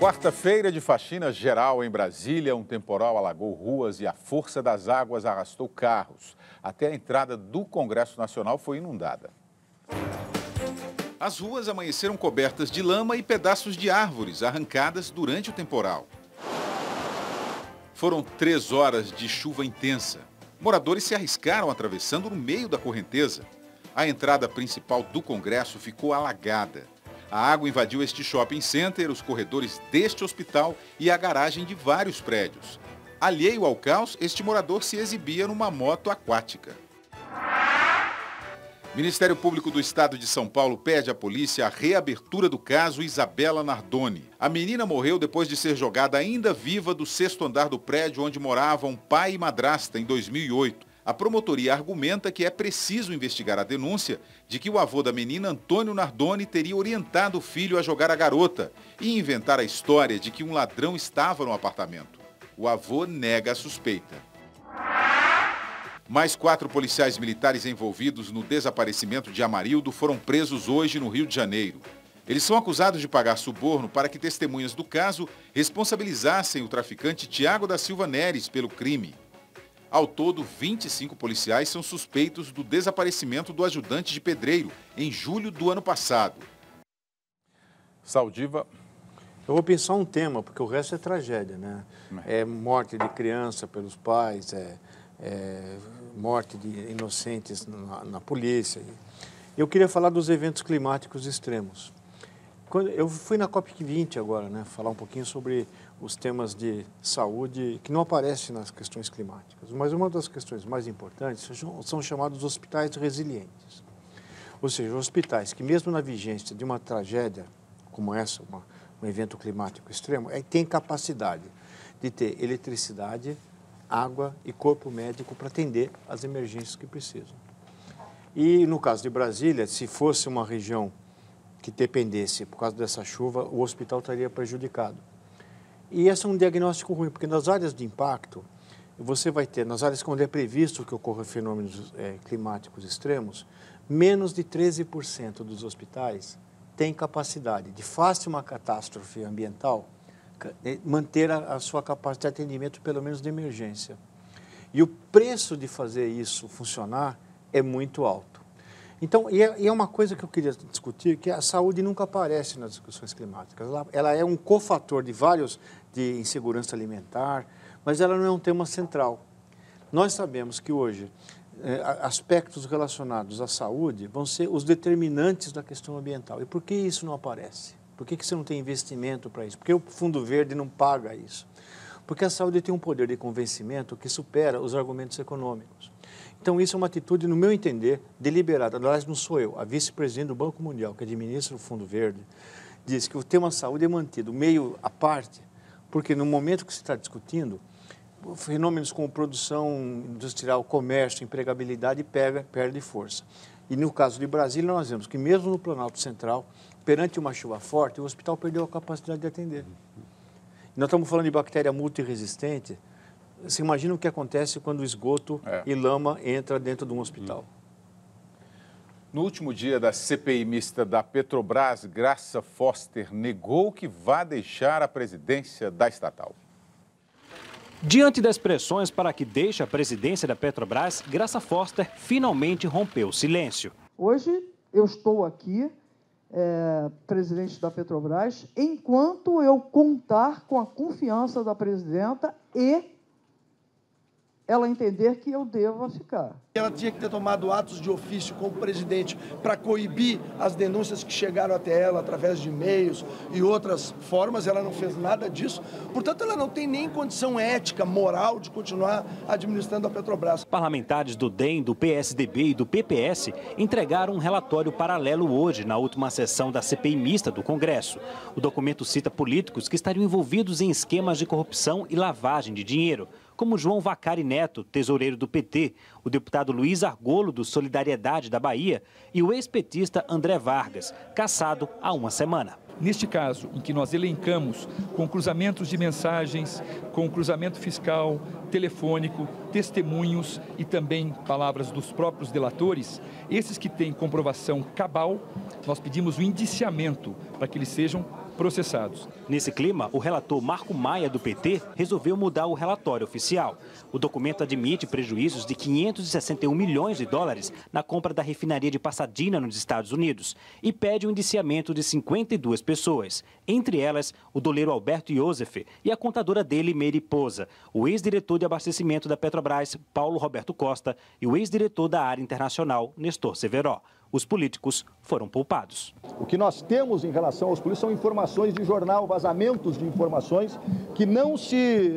Quarta-feira de faxina geral em Brasília, um temporal alagou ruas e a força das águas arrastou carros. Até a entrada do Congresso Nacional foi inundada. As ruas amanheceram cobertas de lama e pedaços de árvores arrancadas durante o temporal. Foram 3 horas de chuva intensa. Moradores se arriscaram atravessando no meio da correnteza. A entrada principal do Congresso ficou alagada. A água invadiu este shopping center, os corredores deste hospital e a garagem de vários prédios. Alheio ao caos, este morador se exibia numa moto aquática. Ministério Público do Estado de São Paulo pede à polícia a reabertura do caso Isabela Nardoni. A menina morreu depois de ser jogada ainda viva do 6º andar do prédio onde moravam pai e madrasta em 2008. A promotoria argumenta que é preciso investigar a denúncia de que o avô da menina, Antônio Nardoni, teria orientado o filho a jogar a garota e inventar a história de que um ladrão estava no apartamento. O avô nega a suspeita. Mais 4 policiais militares envolvidos no desaparecimento de Amarildo foram presos hoje no Rio de Janeiro. Eles são acusados de pagar suborno para que testemunhas do caso responsabilizassem o traficante Tiago da Silva Neres pelo crime. Ao todo, 25 policiais são suspeitos do desaparecimento do ajudante de pedreiro em julho do ano passado. Saldiva. Eu vou pensar um tema, porque o resto é tragédia, né? É morte de criança pelos pais, morte de inocentes na polícia. Eu queria falar dos eventos climáticos extremos. Eu fui na COP20 agora, né? Falar um pouquinho sobre os temas de saúde que não aparecem nas questões climáticas. Mas uma das questões mais importantes são chamados hospitais resilientes. Ou seja, hospitais que mesmo na vigência de uma tragédia como essa, um evento climático extremo, têm capacidade de ter eletricidade, água e corpo médico para atender as emergências que precisam. E no caso de Brasília, se fosse uma região que dependesse por causa dessa chuva, o hospital estaria prejudicado. E esse é um diagnóstico ruim, porque nas áreas de impacto, você vai ter, nas áreas onde é previsto que ocorram fenômenos climáticos extremos, menos de 13% dos hospitais têm capacidade de, face a uma catástrofe ambiental, manter a sua capacidade de atendimento, pelo menos de emergência. E o preço de fazer isso funcionar é muito alto. Então, e é uma coisa que eu queria discutir, que a saúde nunca aparece nas discussões climáticas. Ela é um cofator de vários, de insegurança alimentar, mas ela não é um tema central. Nós sabemos que hoje aspectos relacionados à saúde vão ser os determinantes da questão ambiental. E por que isso não aparece? Por que você não tem investimento para isso? Por que o Fundo Verde não paga isso? Porque a saúde tem um poder de convencimento que supera os argumentos econômicos. Então, isso é uma atitude, no meu entender, deliberada. Aliás, não sou eu. A vice-presidente do Banco Mundial, que administra o Fundo Verde, diz que o tema saúde é mantido meio à parte, porque no momento que se está discutindo, fenômenos como produção industrial, comércio, empregabilidade perde força. E no caso de Brasília, nós vemos que mesmo no Planalto Central, perante uma chuva forte, o hospital perdeu a capacidade de atender. Nós estamos falando de bactéria multiresistente. Você imagina o que acontece quando o esgoto e lama entra dentro de um hospital. No último dia da CPI mista da Petrobras, Graça Foster negou que vá deixar a presidência da estatal. Diante das pressões para que deixe a presidência da Petrobras, Graça Foster finalmente rompeu o silêncio. Hoje eu estou aqui, presidente da Petrobras, enquanto eu contar com a confiança da presidenta e ela entender que eu devo ficar. Ela tinha que ter tomado atos de ofício com o presidente para coibir as denúncias que chegaram até ela através de e-mails e outras formas. Ela não fez nada disso. Portanto, ela não tem nem condição ética, moral de continuar administrando a Petrobras. Parlamentares do DEM, do PSDB e do PPS entregaram um relatório paralelo hoje na última sessão da CPI mista do Congresso. O documento cita políticos que estariam envolvidos em esquemas de corrupção e lavagem de dinheiro, como João Vacari Neto, tesoureiro do PT, o deputado Luiz Argolo, do Solidariedade da Bahia, e o ex-petista André Vargas, cassado há uma semana. Neste caso, em que nós elencamos com cruzamentos de mensagens, com cruzamento fiscal, telefônico, testemunhos e também palavras dos próprios delatores, esses que têm comprovação cabal, nós pedimos o indiciamento para que eles sejam processados. Nesse clima, o relator Marco Maia, do PT, resolveu mudar o relatório oficial. O documento admite prejuízos de 561 milhões de dólares na compra da refinaria de Pasadena, nos Estados Unidos, e pede o indiciamento de 52 pessoas, entre elas o doleiro Alberto Iosef e a contadora dele, Meire Poza, o ex-diretor de abastecimento da Petrobras, Paulo Roberto Costa, e o ex-diretor da área internacional, Nestor Severo. Os políticos foram poupados. O que nós temos em relação aos políticos são informações de jornal, vazamentos de informações que não se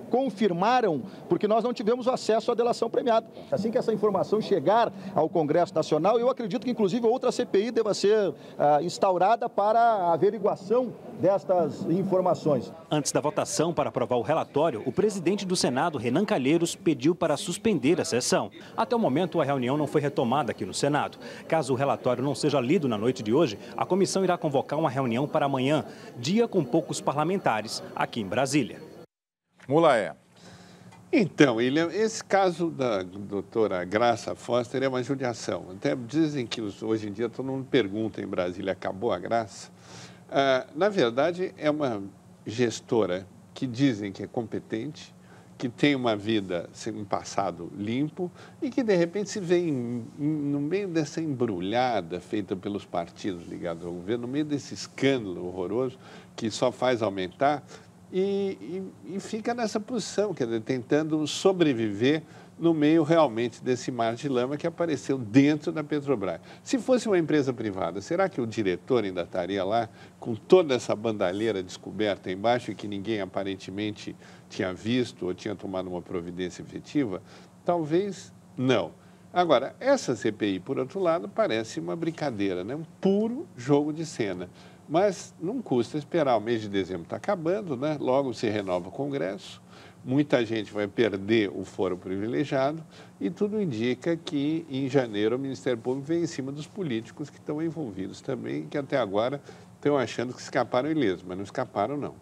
confirmaram porque nós não tivemos acesso à delação premiada. Assim que essa informação chegar ao Congresso Nacional, eu acredito que inclusive outra CPI deva ser instaurada para a averiguação destas informações. Antes da votação para aprovar o relatório, o presidente do Senado, Renan Calheiros, pediu para suspender a sessão. Até o momento, a reunião não foi retomada aqui no Senado. Caso o relatório não seja lido na noite de hoje, a comissão irá convocar uma reunião para amanhã, dia com poucos parlamentares, aqui em Brasília. Mulaé. Então, esse caso da doutora Graça Foster é uma judiação. Até dizem que hoje em dia todo mundo pergunta em Brasília, acabou a graça? Na verdade, é uma gestora que dizem que é competente, que tem uma vida, um passado limpo e que, de repente, se vê no meio dessa embrulhada feita pelos partidos ligados ao governo, no meio desse escândalo horroroso que só faz aumentar e fica nessa posição, quer dizer, tentando sobreviver no meio realmente desse mar de lama que apareceu dentro da Petrobras. Se fosse uma empresa privada, será que o diretor ainda estaria lá com toda essa bandalheira descoberta embaixo e que ninguém aparentemente tinha visto ou tinha tomado uma providência efetiva? Talvez não. Agora, essa CPI, por outro lado, parece uma brincadeira, né? Um puro jogo de cena. Mas não custa esperar, o mês de dezembro está acabando, né? Logo se renova o Congresso. Muita gente vai perder o foro privilegiado e tudo indica que, em janeiro, o Ministério Público vem em cima dos políticos que estão envolvidos também, que até agora estão achando que escaparam ilesos, mas não escaparam, não.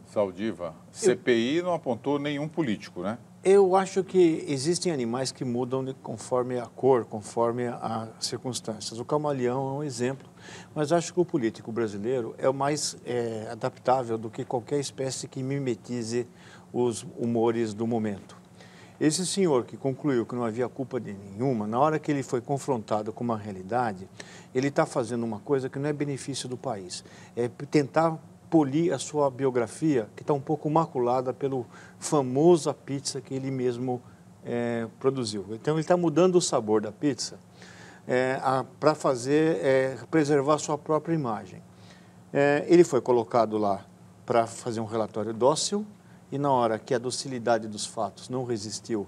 Saldiva, CPI não apontou nenhum político, né? Eu acho que existem animais que mudam conforme a cor, conforme as circunstâncias. O camaleão é um exemplo, mas acho que o político brasileiro é o mais adaptável do que qualquer espécie que mimetize os humores do momento. Esse senhor que concluiu que não havia culpa de nenhuma, na hora que ele foi confrontado com uma realidade, ele está fazendo uma coisa que não é benefício do país, é tentar polir a sua biografia, que está um pouco maculada pelo famosa pizza que ele mesmo produziu. Então, ele está mudando o sabor da pizza para preservar a sua própria imagem. Ele foi colocado lá para fazer um relatório dócil e, na hora que a docilidade dos fatos não resistiu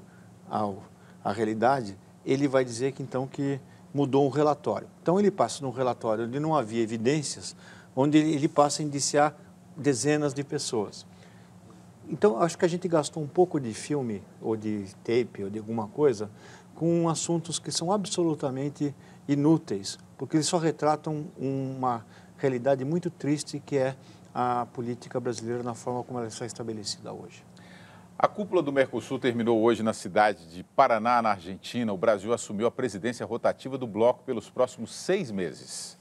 à realidade, ele vai dizer que, então, que mudou um relatório. Então, ele passa num relatório onde não havia evidências, onde ele passa a indiciar dezenas de pessoas. Então, acho que a gente gastou um pouco de filme, ou de tape, ou de alguma coisa, com assuntos que são absolutamente inúteis, porque eles só retratam uma realidade muito triste, que é a política brasileira na forma como ela está estabelecida hoje. A cúpula do Mercosul terminou hoje na cidade de Paraná, na Argentina. O Brasil assumiu a presidência rotativa do bloco pelos próximos 6 meses.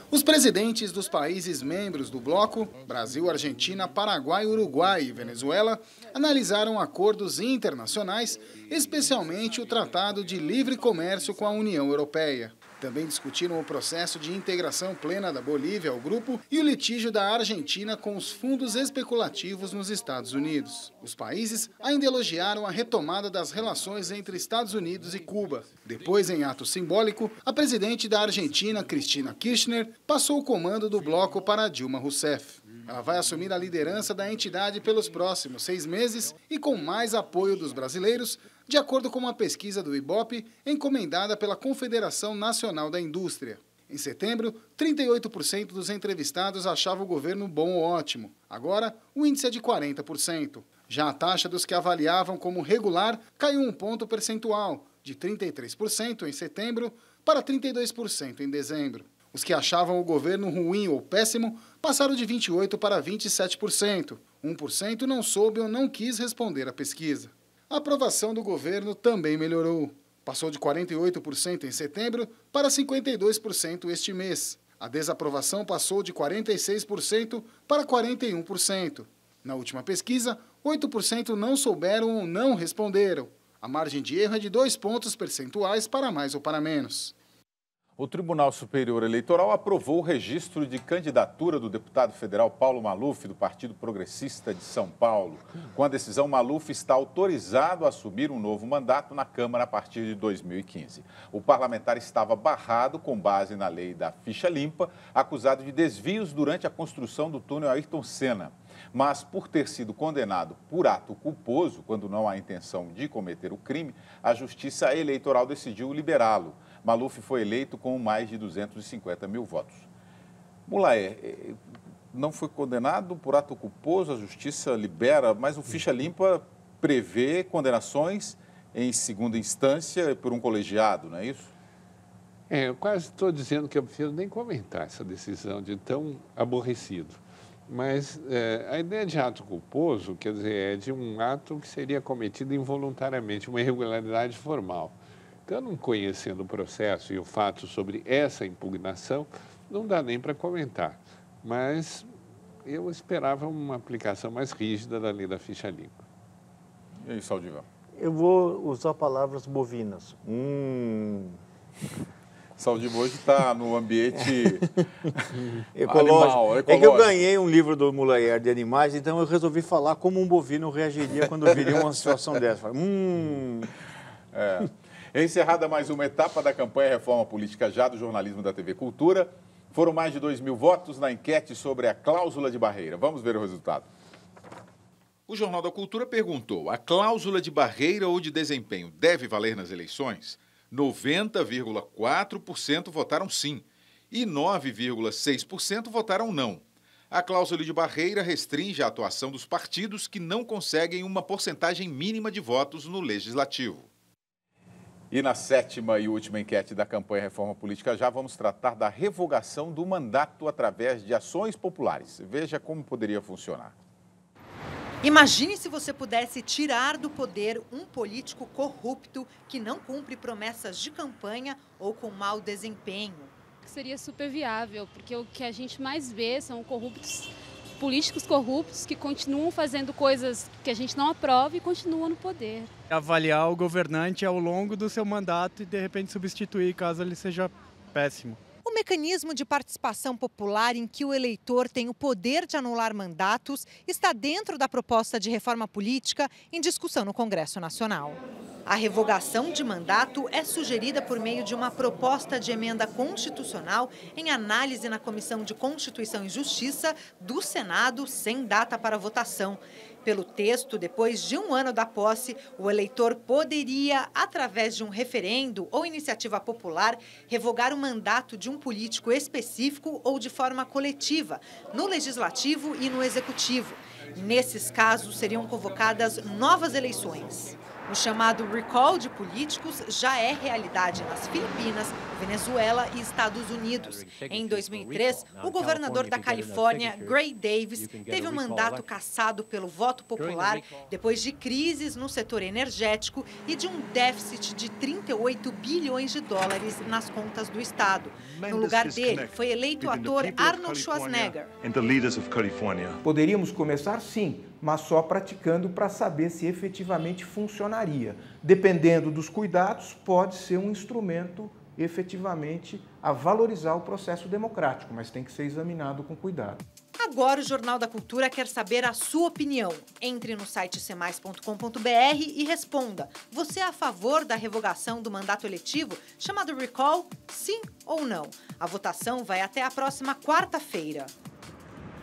Os presidentes dos países membros do bloco, Brasil, Argentina, Paraguai, Uruguai e Venezuela, analisaram acordos internacionais, especialmente o Tratado de Livre Comércio com a União Europeia. Também discutiram o processo de integração plena da Bolívia ao grupo e o litígio da Argentina com os fundos especulativos nos Estados Unidos. Os países ainda elogiaram a retomada das relações entre Estados Unidos e Cuba. Depois, em ato simbólico, a presidente da Argentina, Cristina Kirchner, passou o comando do bloco para Dilma Rousseff. Ela vai assumir a liderança da entidade pelos próximos 6 meses e com mais apoio dos brasileiros, de acordo com uma pesquisa do Ibope, encomendada pela Confederação Nacional da Indústria. Em setembro, 38% dos entrevistados achavam o governo bom ou ótimo. Agora, o índice é de 40%. Já a taxa dos que avaliavam como regular caiu 1 ponto percentual, de 33% em setembro para 32% em dezembro. Os que achavam o governo ruim ou péssimo passaram de 28% para 27%. 1% não soube ou não quis responder à pesquisa. A aprovação do governo também melhorou. Passou de 48% em setembro para 52% este mês. A desaprovação passou de 46% para 41%. Na última pesquisa, 8% não souberam ou não responderam. A margem de erro é de 2 pontos percentuais para mais ou para menos. O Tribunal Superior Eleitoral aprovou o registro de candidatura do deputado federal Paulo Maluf, do Partido Progressista de São Paulo. Com a decisão, Maluf está autorizado a assumir um novo mandato na Câmara a partir de 2015. O parlamentar estava barrado com base na lei da ficha limpa, acusado de desvios durante a construção do túnel Ayrton Senna. Mas, por ter sido condenado por ato culposo, quando não há intenção de cometer o crime, a Justiça Eleitoral decidiu liberá-lo. Maluf foi eleito com mais de 250 mil votos. Mulaé, não foi condenado por ato culposo, a Justiça libera, mas o ficha limpa prevê condenações em segunda instância por um colegiado, não é isso? Eu quase estou dizendo que eu prefiro nem comentar essa decisão de tão aborrecido. Mas a ideia de ato culposo, quer dizer, é de um ato que seria cometido involuntariamente, uma irregularidade formal. Então, não conhecendo o processo e o fato sobre essa impugnação, não dá nem para comentar. Mas eu esperava uma aplicação mais rígida da lei da ficha limpa. E aí, Saldivar? Eu vou usar palavras bovinas. Saldivar hoje está no ambiente ecológico. Animal. É que eu ganhei um livro do Mulayer de animais, então eu resolvi falar como um bovino reagiria quando viria uma situação dessa. Encerrada mais uma etapa da campanha Reforma Política Já do jornalismo da TV Cultura. Foram mais de 2.000 votos na enquete sobre a cláusula de barreira. Vamos ver o resultado. O Jornal da Cultura perguntou: a cláusula de barreira ou de desempenho deve valer nas eleições? 90,4% votaram sim e 9,6% votaram não. A cláusula de barreira restringe a atuação dos partidos que não conseguem uma porcentagem mínima de votos no Legislativo. E na 7ª e última enquete da campanha Reforma Política Já, vamos tratar da revogação do mandato através de ações populares. Veja como poderia funcionar. Imagine se você pudesse tirar do poder um político corrupto que não cumpre promessas de campanha ou com mau desempenho. Seria super viável, porque o que a gente mais vê são políticos corruptos que continuam fazendo coisas que a gente não aprova e continuam no poder. Avaliar o governante ao longo do seu mandato e, de repente, substituir caso ele seja péssimo. O mecanismo de participação popular em que o eleitor tem o poder de anular mandatos está dentro da proposta de reforma política em discussão no Congresso Nacional. A revogação de mandato é sugerida por meio de uma proposta de emenda constitucional em análise na Comissão de Constituição e Justiça do Senado, sem data para votação. Pelo texto, depois de um ano da posse, o eleitor poderia, através de um referendo ou iniciativa popular, revogar o mandato de um político específico ou de forma coletiva, no Legislativo e no Executivo. Nesses casos, seriam convocadas novas eleições. O chamado recall de políticos já é realidade nas Filipinas, Venezuela e Estados Unidos. Em 2003, o governador da Califórnia, Gray Davis, teve um mandato cassado pelo voto popular depois de crises no setor energético e de um déficit de 38 bilhões de dólares nas contas do estado. No lugar dele, foi eleito o ator Arnold Schwarzenegger. Poderíamos começar, sim, mas só praticando para saber se efetivamente funcionaria. Dependendo dos cuidados, pode ser um instrumento efetivamente a valorizar o processo democrático, mas tem que ser examinado com cuidado. Agora o Jornal da Cultura quer saber a sua opinião. Entre no site cmais.com.br e responda. Você é a favor da revogação do mandato eletivo, chamado recall? Sim ou não? A votação vai até a próxima quarta-feira.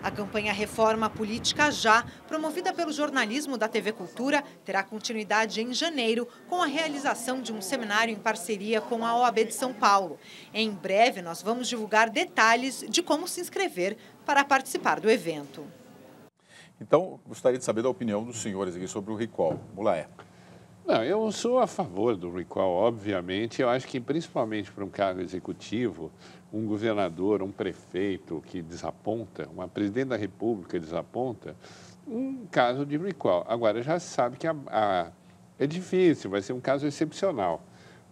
A campanha Reforma Política Já, promovida pelo jornalismo da TV Cultura, terá continuidade em janeiro com a realização de um seminário em parceria com a OAB de São Paulo. Em breve, nós vamos divulgar detalhes de como se inscrever para participar do evento. Então, gostaria de saber da opinião dos senhores aqui sobre o recall. Mulaé. Não, eu sou a favor do recall, obviamente. Eu acho que, principalmente para um cargo executivo, um governador, um prefeito que desaponta, uma presidente da República desaponta, um caso de recall. Agora, já se sabe que é difícil, vai ser um caso excepcional.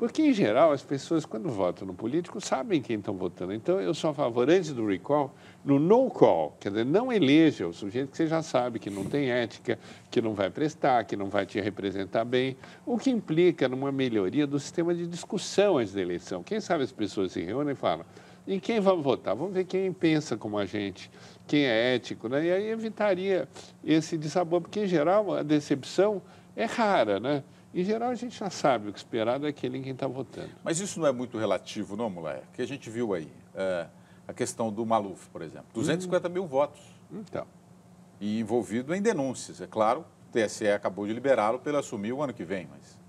Porque, em geral, as pessoas, quando votam no político, sabem quem estão votando. Então, eu sou a favor, antes do recall, no no-call, quer dizer, não eleja o sujeito que você já sabe que não tem ética, que não vai prestar, que não vai te representar bem, o que implica numa melhoria do sistema de discussão antes da eleição. Quem sabe as pessoas se reúnem e falam, em quem vamos votar? Vamos ver quem pensa como a gente, quem é ético, né? E aí evitaria esse dissabor, porque, em geral, a decepção é rara, né? Em geral, a gente já sabe o que esperar daquele em quem está votando. Mas isso não é muito relativo, não, Mulher? Que a gente viu aí, a questão do Maluf, por exemplo. 250 mil votos. Então. E envolvido em denúncias. É claro, o TSE acabou de liberá-lo para ele assumir o ano que vem, mas...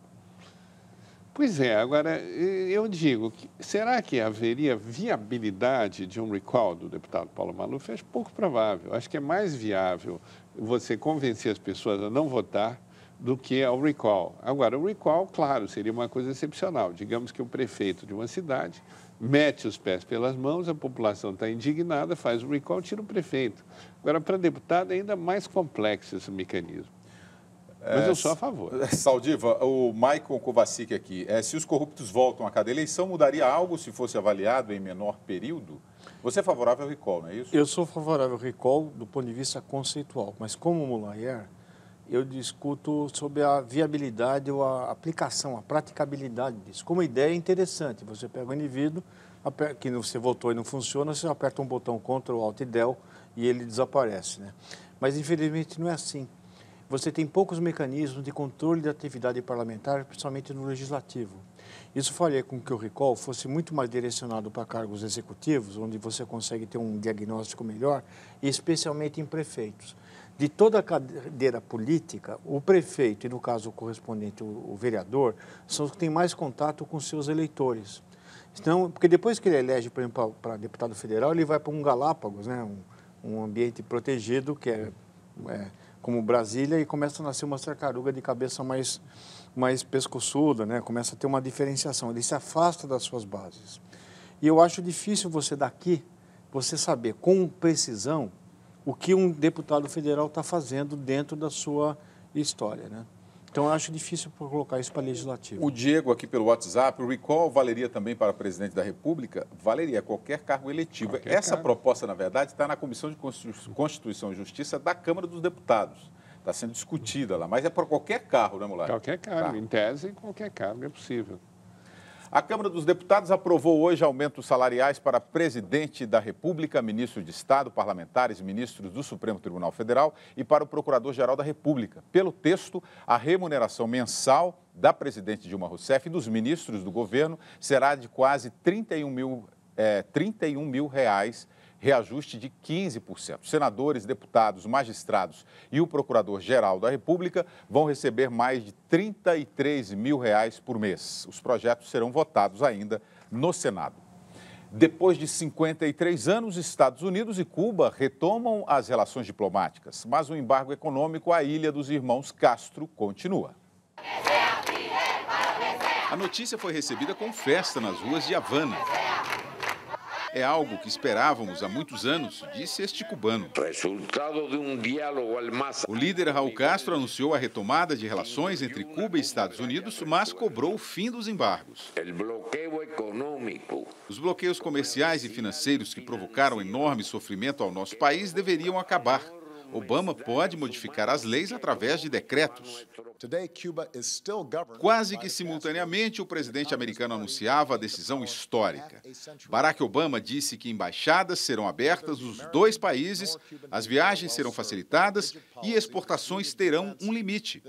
Pois é, agora, eu digo, será que haveria viabilidade de um recall do deputado Paulo Maluf? Acho pouco provável. Acho que é mais viável você convencer as pessoas a não votar do que ao recall. Agora, o recall, claro, seria uma coisa excepcional. Digamos que o prefeito de uma cidade mete os pés pelas mãos, a população está indignada, faz o recall, tira o prefeito. Agora, para deputado, é ainda mais complexo esse mecanismo. Mas eu sou a favor. Saldiva, o Maicon Kovacic aqui, se os corruptos voltam a cada eleição, mudaria algo se fosse avaliado em menor período? Você é favorável ao recall, não é isso? Eu sou favorável ao recall do ponto de vista conceitual, mas como Mulayer, eu discuto sobre a viabilidade ou a aplicação, a praticabilidade disso. Como ideia é interessante, você pega um indivíduo que você votou e não funciona, você aperta um botão Ctrl, Alt e Del e ele desaparece, né? Mas infelizmente não é assim. Você tem poucos mecanismos de controle da atividade parlamentar, principalmente no legislativo. Isso faria com que o recall fosse muito mais direcionado para cargos executivos, onde você consegue ter um diagnóstico melhor, e especialmente em prefeitos. De toda a cadeira política, o prefeito, e no caso o correspondente, o vereador, são os que têm mais contato com seus eleitores. Então, porque depois que ele elege, por exemplo, para deputado federal, ele vai para um Galápagos, né? Um ambiente protegido, que é como Brasília, e começa a nascer uma tartaruga de cabeça mais pescoçuda, né? Começa a ter uma diferenciação, ele se afasta das suas bases. E eu acho difícil você daqui, você saber com precisão o que um deputado federal está fazendo dentro da sua história, né? Então, eu acho difícil colocar isso para legislativo. O Diego aqui pelo WhatsApp, o recall valeria também para presidente da República? Valeria, qualquer cargo eletivo. Essa proposta, na verdade, está na Comissão de Constituição e Justiça da Câmara dos Deputados. Está sendo discutida lá, mas é para qualquer cargo, né, Mulher? Qualquer cargo, em tese, qualquer cargo é possível. A Câmara dos Deputados aprovou hoje aumentos salariais para presidente da República, ministro de Estado, parlamentares e ministros do Supremo Tribunal Federal e para o Procurador-Geral da República. Pelo texto, a remuneração mensal da presidente Dilma Rousseff e dos ministros do governo será de quase 31 mil reais, reajuste de 15%. Senadores, deputados, magistrados e o Procurador-Geral da República vão receber mais de 33 mil reais por mês. Os projetos serão votados ainda no Senado. Depois de 53 anos, Estados Unidos e Cuba retomam as relações diplomáticas, mas o embargo econômico à ilha dos irmãos Castro continua. A notícia foi recebida com festa nas ruas de Havana. É algo que esperávamos há muitos anos, disse este cubano. O líder Raul Castro anunciou a retomada de relações entre Cuba e Estados Unidos, mas cobrou o fim dos embargos. Os bloqueios comerciais e financeiros que provocaram enorme sofrimento ao nosso país deveriam acabar. Obama pode modificar as leis através de decretos. Quase que simultaneamente, o presidente americano anunciava a decisão histórica. Barack Obama disse que embaixadas serão abertas nos dois países, as viagens serão facilitadas e exportações terão um limite.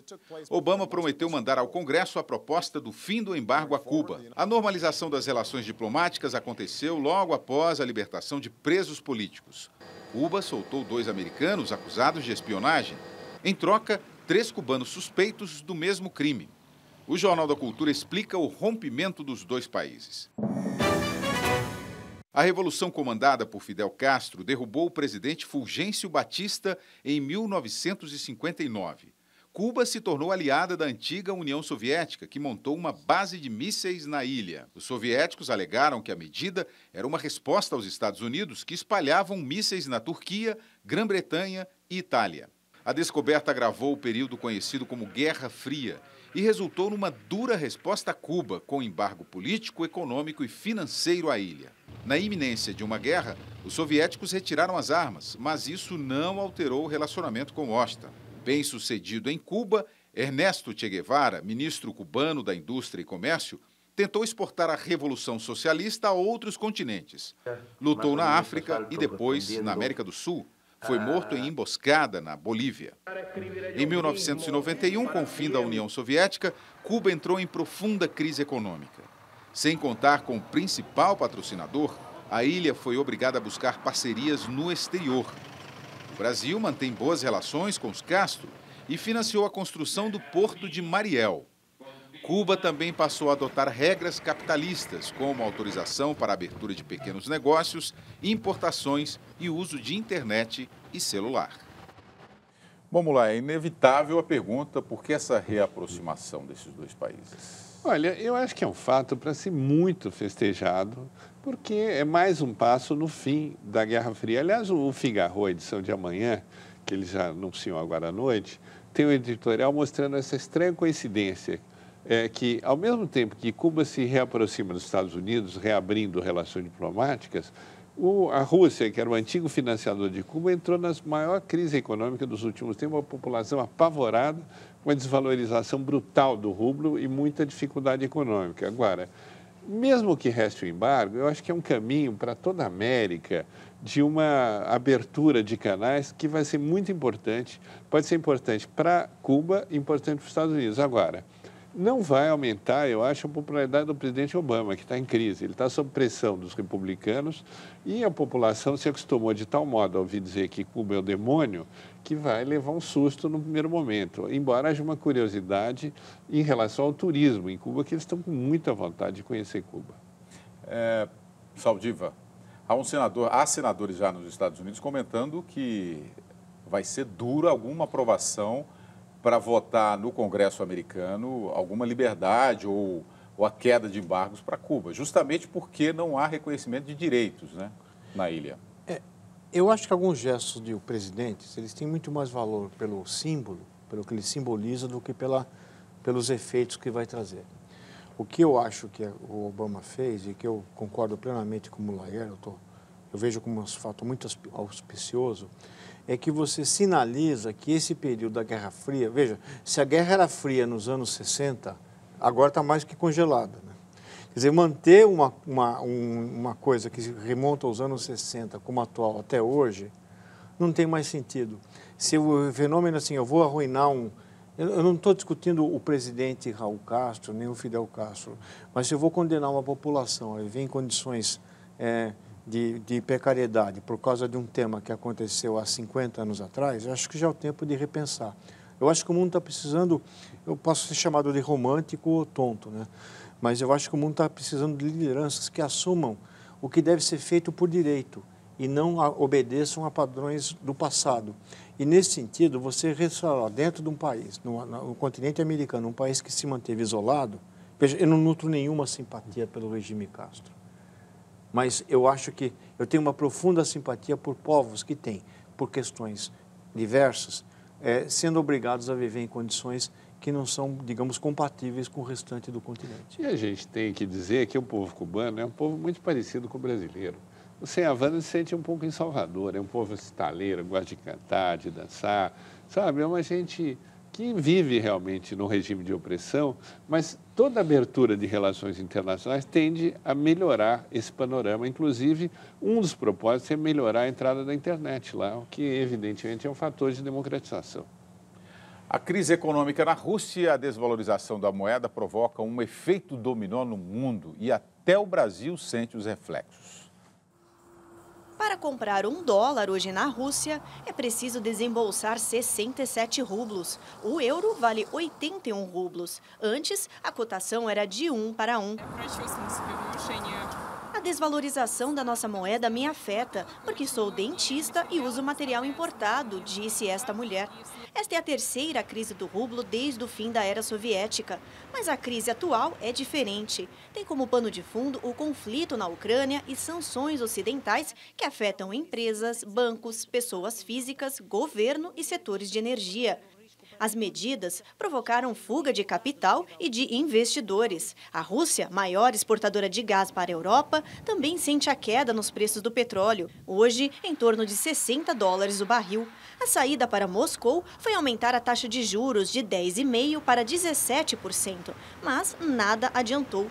Obama prometeu mandar ao Congresso a proposta do fim do embargo a Cuba. A normalização das relações diplomáticas aconteceu logo após a libertação de presos políticos. Cuba soltou 2 americanos acusados de espionagem. Em troca, 3 cubanos suspeitos do mesmo crime. O Jornal da Cultura explica o rompimento dos dois países. A revolução comandada por Fidel Castro derrubou o presidente Fulgêncio Batista em 1959. Cuba se tornou aliada da antiga União Soviética, que montou uma base de mísseis na ilha. Os soviéticos alegaram que a medida era uma resposta aos Estados Unidos, que espalhavam mísseis na Turquia, Grã-Bretanha e Itália. A descoberta agravou o período conhecido como Guerra Fria e resultou numa dura resposta a Cuba, com embargo político, econômico e financeiro à ilha. Na iminência de uma guerra, os soviéticos retiraram as armas, mas isso não alterou o relacionamento com Washington. Bem-sucedido em Cuba, Ernesto Che Guevara, ministro cubano da Indústria e Comércio, tentou exportar a Revolução Socialista a outros continentes. Lutou na África e depois na América do Sul. Foi morto em emboscada na Bolívia. Em 1991, com o fim da União Soviética, Cuba entrou em profunda crise econômica. Sem contar com o principal patrocinador, a ilha foi obrigada a buscar parcerias no exterior. O Brasil mantém boas relações com os Castro e financiou a construção do Porto de Mariel. Cuba também passou a adotar regras capitalistas, como autorização para a abertura de pequenos negócios, importações e uso de internet e celular. Vamos lá, é inevitável a pergunta: por que essa reaproximação desses dois países? Olha, eu acho que é um fato para ser muito festejado, porque é mais um passo no fim da Guerra Fria. Aliás, o Figaro, a edição de amanhã, que eles já anunciam agora à noite, tem um editorial mostrando essa estranha coincidência. Que, ao mesmo tempo que Cuba se reaproxima dos Estados Unidos, reabrindo relações diplomáticas, a Rússia, que era o antigo financiador de Cuba, entrou na maior crise econômica dos últimos tempos, uma população apavorada, com a desvalorização brutal do rublo e muita dificuldade econômica. Agora, mesmo que reste o embargo, eu acho que é um caminho para toda a América de uma abertura de canais que vai ser muito importante, pode ser importante para Cuba e importante para os Estados Unidos. Agora, não vai aumentar, eu acho, a popularidade do presidente Obama, que está em crise. Ele está sob pressão dos republicanos e a população se acostumou de tal modo a ouvir dizer que Cuba é o demônio, que vai levar um susto no primeiro momento. Embora haja uma curiosidade em relação ao turismo em Cuba, que eles estão com muita vontade de conhecer Cuba. Saldiva, há senadores já nos Estados Unidos comentando que vai ser dura alguma aprovação para votar no Congresso americano alguma liberdade ou a queda de embargos para Cuba, justamente porque não há reconhecimento de direitos, né, na ilha. Eu acho que alguns gestos de presidentes, eles têm muito mais valor pelo símbolo, pelo que ele simboliza, do que pelos efeitos que vai trazer. O que eu acho que o Obama fez, e que eu concordo plenamente com o Layer, eu vejo como um fato muito auspicioso, é que você sinaliza que esse período da Guerra Fria... Veja, se a Guerra era fria nos anos 60, agora está mais que congelada, né? Quer dizer, manter uma coisa que remonta aos anos 60 como atual até hoje, não tem mais sentido. Se o fenômeno assim, eu vou arruinar eu não estou discutindo o presidente Raul Castro, nem o Fidel Castro, mas se eu vou condenar uma população a viver em condições de precariedade por causa de um tema que aconteceu há 50 anos atrás, eu acho que já é o tempo de repensar. Eu acho que o mundo está precisando, eu posso ser chamado de romântico ou tonto, né? Mas eu acho que o mundo está precisando de lideranças que assumam o que deve ser feito por direito e não obedeçam a padrões do passado. E, nesse sentido, você restaurar dentro de um país, no continente americano, um país que se manteve isolado, veja, eu não nutro nenhuma simpatia pelo regime Castro. Mas eu acho que eu tenho uma profunda simpatia por povos que têm, por questões diversas, sendo obrigados a viver em condições que não são, digamos, compatíveis com o restante do continente. E a gente tem que dizer que o povo cubano é um povo muito parecido com o brasileiro. Você em Havana se sente um pouco em Salvador, é um povo estaleiro, gosta de cantar, de dançar, sabe? É uma gente que vive realmente num regime de opressão, mas toda abertura de relações internacionais tende a melhorar esse panorama. Inclusive, um dos propósitos é melhorar a entrada da internet lá, o que evidentemente é um fator de democratização. A crise econômica na Rússia e a desvalorização da moeda provocam um efeito dominó no mundo e até o Brasil sente os reflexos. Para comprar $1 hoje na Rússia, é preciso desembolsar 67 rublos. O euro vale 81 rublos. Antes, a cotação era de 1 para 1. A desvalorização da nossa moeda me afeta, porque sou dentista e uso material importado, disse esta mulher. Esta é a terceira crise do rublo desde o fim da era soviética. Mas a crise atual é diferente. Tem como pano de fundo o conflito na Ucrânia e sanções ocidentais que afetam empresas, bancos, pessoas físicas, governo e setores de energia. As medidas provocaram fuga de capital e de investidores. A Rússia, maior exportadora de gás para a Europa, também sente a queda nos preços do petróleo, hoje em torno de $60 o barril. A saída para Moscou foi aumentar a taxa de juros de 10,5% para 17%, mas nada adiantou.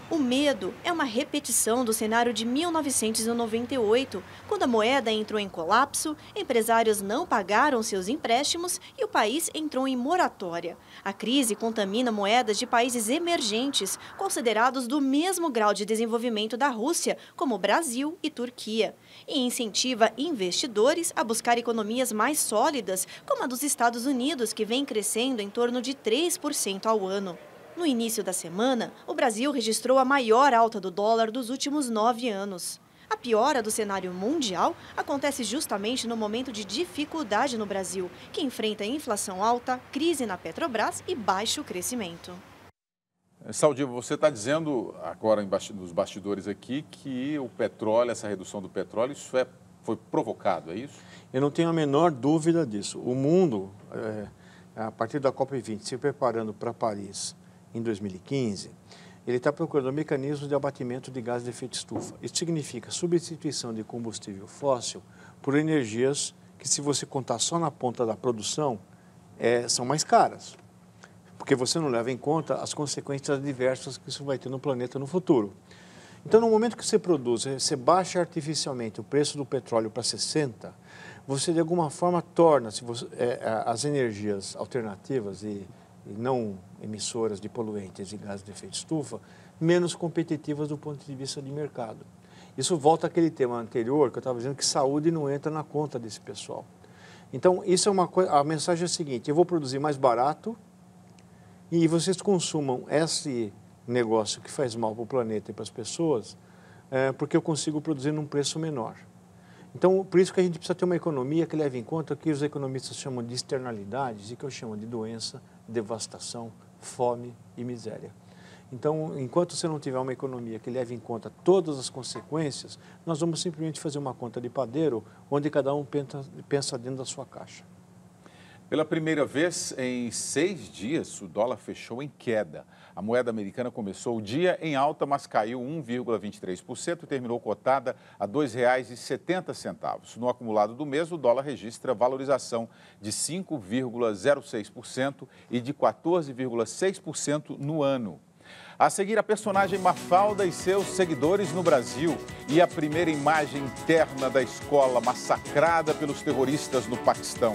O medo é uma repetição do cenário de 1998, quando a moeda entrou em colapso, empresários não pagaram seus empréstimos e o país entrou em moratória. A crise contamina moedas de países emergentes, considerados do mesmo grau de desenvolvimento da Rússia, como Brasil e Turquia, e incentiva investidores a buscar economias mais sólidas, como a dos Estados Unidos, que vem crescendo em torno de 3% ao ano. No início da semana, o Brasil registrou a maior alta do dólar dos últimos 9 anos. A piora do cenário mundial acontece justamente no momento de dificuldade no Brasil, que enfrenta inflação alta, crise na Petrobras e baixo crescimento. Saldiva, você está dizendo agora nos bastidores aqui que o petróleo, essa redução do petróleo, isso foi provocado, é isso? Eu não tenho a menor dúvida disso. O mundo, a partir da COP20, se preparando para Paris, em 2015, ele está procurando mecanismos de abatimento de gases de efeito estufa. Isso significa substituição de combustível fóssil por energias que, se você contar só na ponta da produção, são mais caras, porque você não leva em conta as consequências adversas que isso vai ter no planeta no futuro. Então, no momento que você produz, você baixa artificialmente o preço do petróleo para 60, você de alguma forma torna as energias alternativas e não emissoras de poluentes e gases de efeito estufa, menos competitivas do ponto de vista de mercado. Isso volta àquele tema anterior, que eu estava dizendo que saúde não entra na conta desse pessoal. Então, isso é uma coisa, a mensagem é a seguinte: eu vou produzir mais barato e vocês consumam esse negócio que faz mal para o planeta e para as pessoas, porque eu consigo produzir num preço menor. Então, por isso que a gente precisa ter uma economia que leve em conta o que os economistas chamam de externalidades e que eu chamo de doença, devastação, fome e miséria. Então, enquanto você não tiver uma economia que leve em conta todas as consequências, nós vamos simplesmente fazer uma conta de padeiro onde cada um pensa dentro da sua caixa. Pela primeira vez em 6 dias, o dólar fechou em queda. A moeda americana começou o dia em alta, mas caiu 1,23% e terminou cotada a R$ 2,70. No acumulado do mês, o dólar registra valorização de 5,06% e de 14,6% no ano. A seguir, a personagem Mafalda e seus seguidores no Brasil e a primeira imagem interna da escola massacrada pelos terroristas no Paquistão.